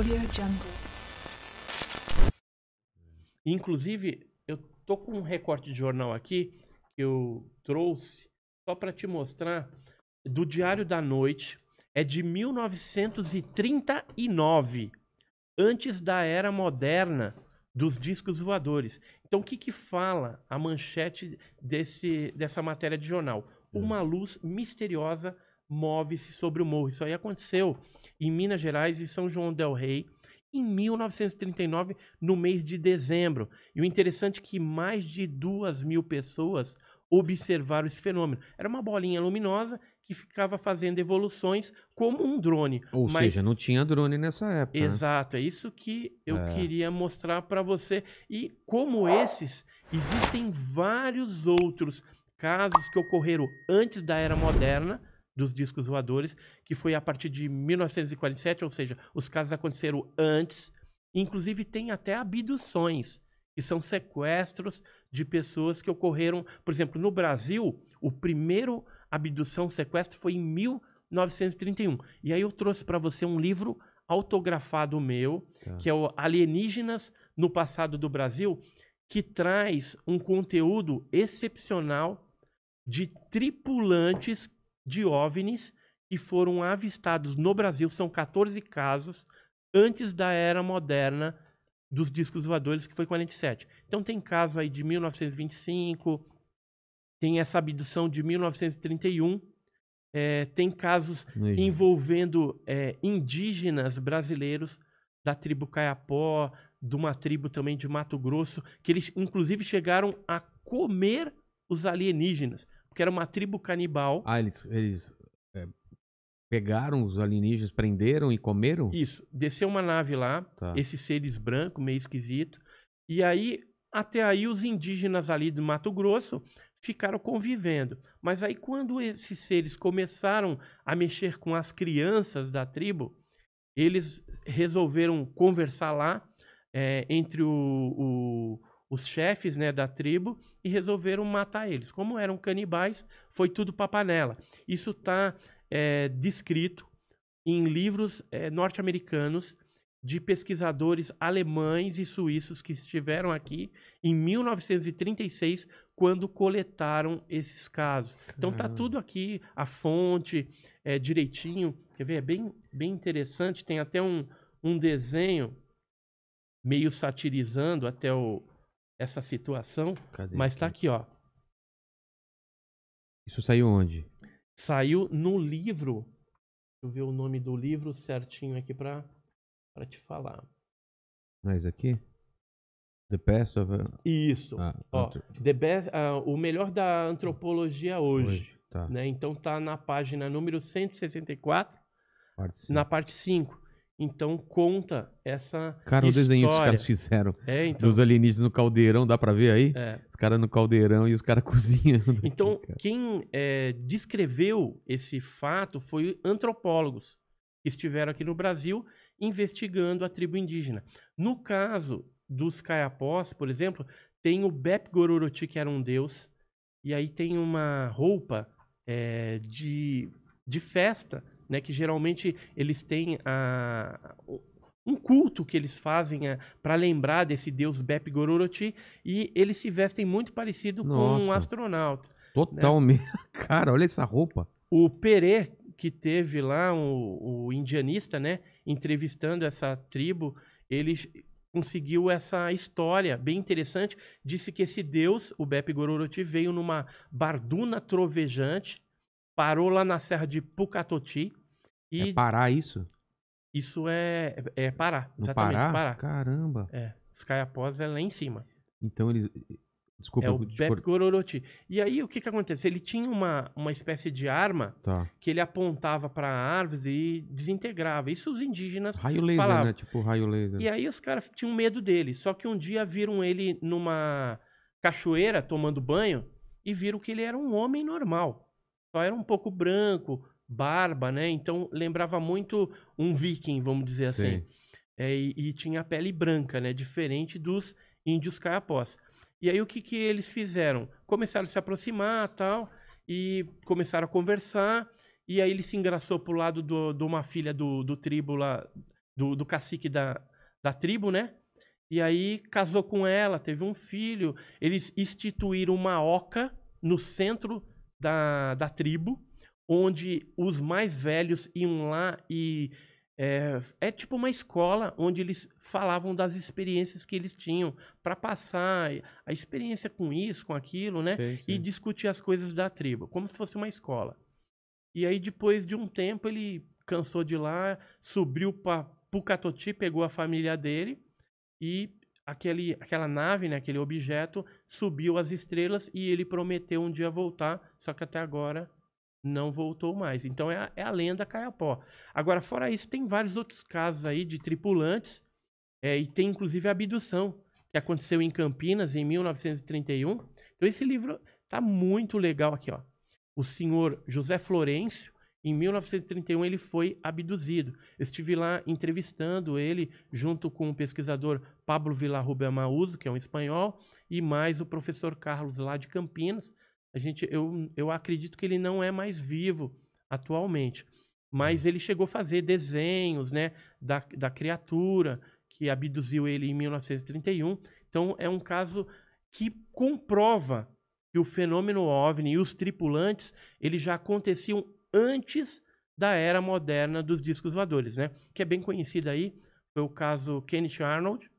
Audio Jungle. Inclusive, eu tô com um recorte de jornal aqui que eu trouxe só para te mostrar do Diário da Noite. É de 1939, antes da era moderna dos discos voadores. Então, o que que fala a manchete dessa matéria de jornal? Uma luz misteriosa move-se sobre o morro. Isso aí aconteceu em Minas Gerais e São João del Rei, em 1939, no mês de dezembro. E o interessante é que mais de 2.000 pessoas observaram esse fenômeno. Era uma bolinha luminosa que ficava fazendo evoluções como um drone. Ou seja, não tinha drone nessa época. Exato, é isso que eu queria mostrar para você. E como esses, existem vários outros casos que ocorreram antes da era moderna dos discos voadores, que foi a partir de 1947, ou seja, os casos aconteceram antes. Inclusive tem até abduções, que são sequestros de pessoas que ocorreram, por exemplo, no Brasil, o primeiro abdução, sequestro foi em 1931. E aí eu trouxe para você um livro autografado meu, que é o Alienígenas no Passado do Brasil, que traz um conteúdo excepcional de tripulantes de OVNIs que foram avistados no Brasil. São 14 casos antes da era moderna dos discos voadores, que foi 47. Então tem caso aí de 1925, tem essa abdução de 1931, tem casos envolvendo indígenas brasileiros da tribo Kayapó, de uma tribo também de Mato Grosso, que eles inclusive chegaram a comer os alienígenas, porque era uma tribo canibal. Ah, eles pegaram os alienígenas, prenderam e comeram? Isso, desceu uma nave lá, esses seres brancos, meio esquisito, e aí, até aí os indígenas ali do Mato Grosso ficaram convivendo. Mas aí quando esses seres começaram a mexer com as crianças da tribo, eles resolveram conversar lá entre os chefes, né, da tribo, e resolveram matar eles. Como eram canibais, foi tudo pra panela. Isso está descrito em livros norte-americanos de pesquisadores alemães e suíços que estiveram aqui em 1936, quando coletaram esses casos. Então tá tudo aqui, a fonte, direitinho. Quer ver? É bem interessante. Tem até um desenho meio satirizando até essa situação. Cadê Mas tá aqui, ó. Isso saiu onde? Saiu no livro. Deixa eu ver o nome do livro certinho aqui para te falar. Mas aqui? The Best of... Isso. The Best, o melhor da antropologia hoje. Tá. Né? Então tá na página número 164, na parte 5. Então conta essa Cara, história. o desenho que os caras fizeram então, dos alienígenas no caldeirão, dá pra ver aí? Os caras no caldeirão e os caras cozinhando. Então, quem descreveu esse fato foi antropólogos que estiveram aqui no Brasil investigando a tribo indígena. No caso dos Kayapós, por exemplo, tem o Bep-Gororoti, que era um deus, e aí tem uma roupa de festa, né, que geralmente eles têm um culto que eles fazem para lembrar desse deus Bep-Gororoti, e eles se vestem muito parecido com um astronauta. Totalmente. Né? Cara, olha essa roupa. O Perê, que teve lá, o indianista, né, entrevistando essa tribo, ele conseguiu essa história bem interessante. Disse que esse deus, o Bep-Gororoti, veio numa barduna trovejante, parou lá na serra de Pucatoti. É Pará isso? Isso é Pará, no exatamente, Pará. Caramba. Os Kayapós é lá em cima. Então eles... Desculpa. É o Bep-Gororoti. E aí o que acontece? Ele tinha uma espécie de arma que ele apontava para árvores e desintegrava. Isso os indígenas raio laser, falavam. né? Tipo raio laser. E aí os caras tinham medo dele. Só que um dia viram ele numa cachoeira tomando banho e viram que ele era um homem normal. Só era um pouco branco, barba, né? Então lembrava muito um viking, vamos dizer assim. E tinha a pele branca, né? Diferente dos índios Kayapós. E aí o que eles fizeram? Começaram a se aproximar tal, e começaram a conversar, e aí ele se engraçou pro lado de uma filha do tribo lá, do cacique da tribo, né? E aí casou com ela, teve um filho. Eles instituíram uma oca no centro da tribo, onde os mais velhos iam lá e é tipo uma escola onde eles falavam das experiências que eles tinham para passar a experiência com isso, com aquilo, né? Sei, sei. E discutir as coisas da tribo, como se fosse uma escola. E aí depois de um tempo ele cansou de lá, subiu para Pucatoti, pegou a família dele e aquela nave, né, aquele objeto, subiu as estrelas e ele prometeu um dia voltar, só que até agora não voltou mais. Então é a lenda Kayapó. Agora, fora isso, tem vários outros casos aí de tripulantes, e tem inclusive a abdução, que aconteceu em Campinas em 1931. Então esse livro tá muito legal aqui, ó. O senhor José Florencio, em 1931, ele foi abduzido. Eu estive lá entrevistando ele, junto com o pesquisador Pablo Villarrubia Mauzo, que é um espanhol, e mais o professor Carlos, lá de Campinas. Eu acredito que ele não é mais vivo atualmente, mas ele chegou a fazer desenhos, né, da criatura que abduziu ele em 1931. Então, é um caso que comprova que o fenômeno OVNI e os tripulantes eles já aconteciam antes da era moderna dos discos voadores, né? Que é bem conhecido aí, foi o caso Kenneth Arnold,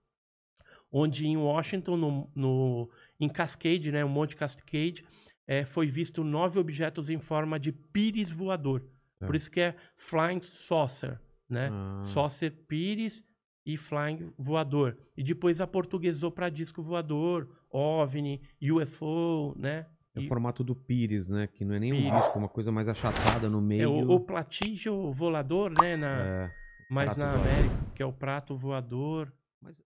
onde em Washington, em Cascade, né, o Monte Cascade, foi visto 9 objetos em forma de pires voador. Por isso que é Flying Saucer, né? Saucer pires e Flying voador. E depois aportuguesou para disco voador, OVNI, UFO, né? É o formato do pires, né? Que não é nem um Pires. disco, uma coisa mais achatada no meio. O platígio voador, né? Mais prato na voador. América, que é o prato voador. Mas